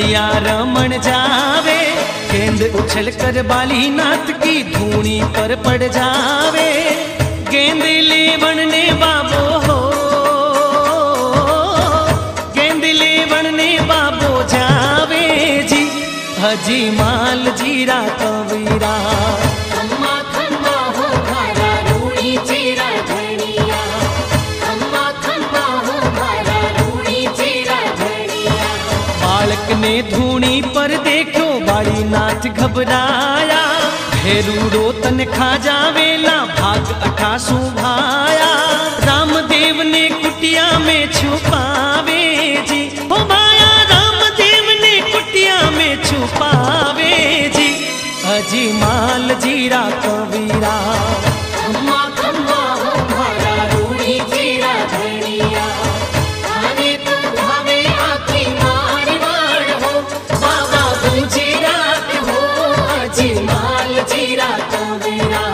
कन्हैया रमन जावे, गेंद उछल कर बाली नाथ की धूनी पर पड़ जावे। गेंद लेवण ने बाबो हो, गेंद लेवण ने बाबो जावे जी, हजी माल जीरा कवीरा। खम्मा खम्मा हो भारा रूड़ी चीरा धनिया, खम्मा खम्मा हो भारा रूड़ी चीरा धनिया। बालक ने धूनी पर देखो बाली नाथ घबराया, भेरूड़ो तन खा जावेला भाग 88 भाया। रामदेव ने कुटिया में छुपावे जी, हो भाया रामदेव ने कुटिया में छुपावे जी, अजी माल जीरा कवीरा। खम्मा खम्मा हो भारा रूड़ी चीरा धनिया, आने तो भावे आखी मारवाड़ हो, बाबा पूछे रात हो, अजी माल जीरा कवीरा।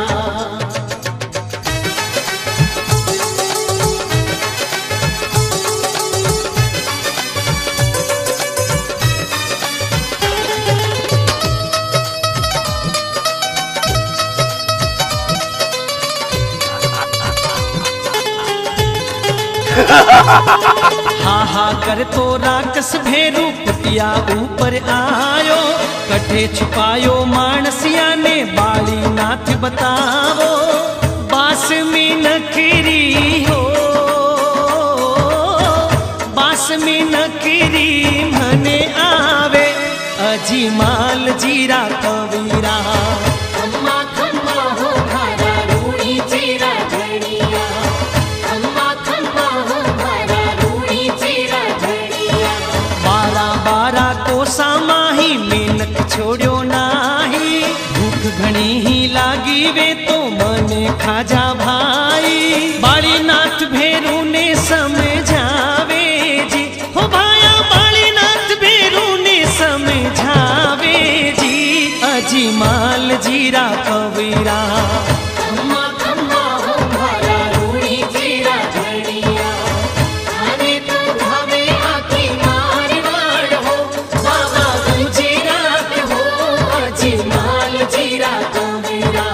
हा हा कर तो राक्षस भेरू कुटिया ऊपर आयो, कठे छुपायो मानसिया ने बाली नाथ बतावो। बास में नखरी हो, बास में नखरी मने आवे, अजी माल जीरा कवीरा। खम्मा खम्मा हो भारा रूड़ी चीरा धनिया, खम्मा खम्मा हो भारा रूड़ी चीरा धनिया। 12 को सामाही मेनक छोड़ो नाही, भूख घणी ही लागी वे तो मने खाजा भाई। बाली नाथ भेरू ने समझावे जी, हो भाया बाली नाथ भेरू ने समझावे जी, अजी माल जीरा कवीरा। खम्मा खम्मा हो भारा रूड़ी चीरा धनिया, आने तो भावे आखी मारवाड़ हो, बाबा पूछे रात हो, अजी माल जीरा कवीरा।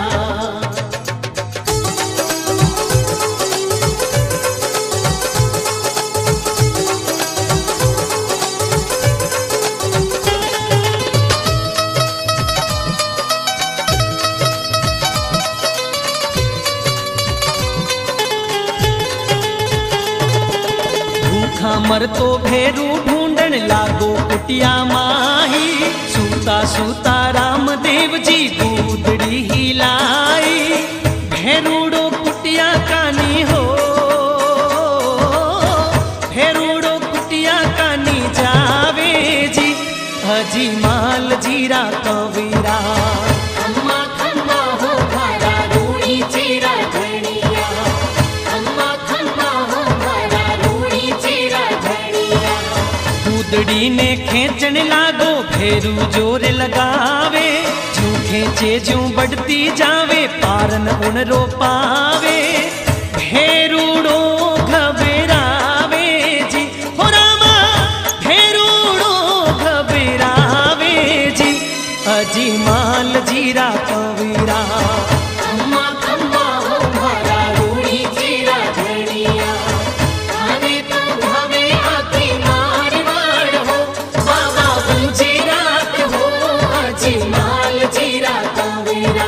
भूखा मर तो भेरू ढूंढन लागो कुटिया माही, सूता सूता रामदेव जी गूदड़ी हिलाई। भेरूड़ो कुटिया कानी हो, भेरूड़ो कुटिया कानी जावे जी, हजी माल जीरा कवीरा। खम्मा खम्मा हो भारा रूड़ी चीरा धनिया, खम्मा खम्मा हो भारा रूड़ी चीरा धनिया। कूदड़ी ने खेचन लागो भेरू जोर लगावे, जू खेचे जू बढ़ती जावे पारन उन रो पावे। भेरूड़ो घबरावे जी, हो रामा भेरूड़ो घबरावे जी, अजी माल जीरा कवीरा। खम्मा खम्मा हो भारा रूड़ी चीरा धनिया, आने तो भावे आखी मारवाड़ हो, बाबा पूछे रात हो, अजी माल जीरा कवीरा।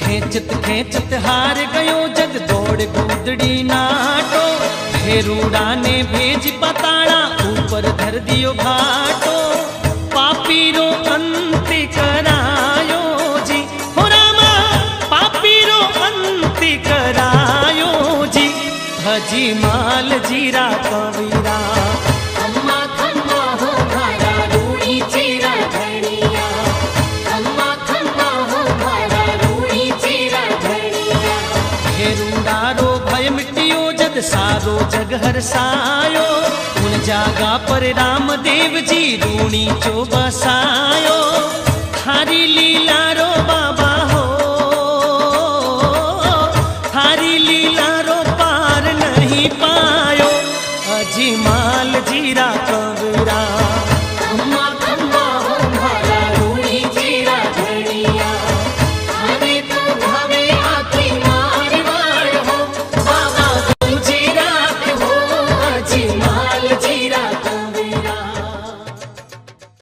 खेचत खेचत हार गयो जग दौड़ कूदड़ी नाटो, भेरूड़ा ने भेज पताड़ा ऊपर धर दियो घाटो। पापी रो अंत करायो जी, हो रामा पापी रो अंत करायो जी, हजी माल जीरा कवीरा। खम्मा खम्मा हो भारा रूड़ी चीरा धनिया, खम्मा खम्मा हो भारा रूड़ी चीरा धनिया। भेरू अंधारो भय मिटियो जद सारो जग हरसायो उन जागा पर रामदेव जी रूणी चो बसायो थारी लीला रो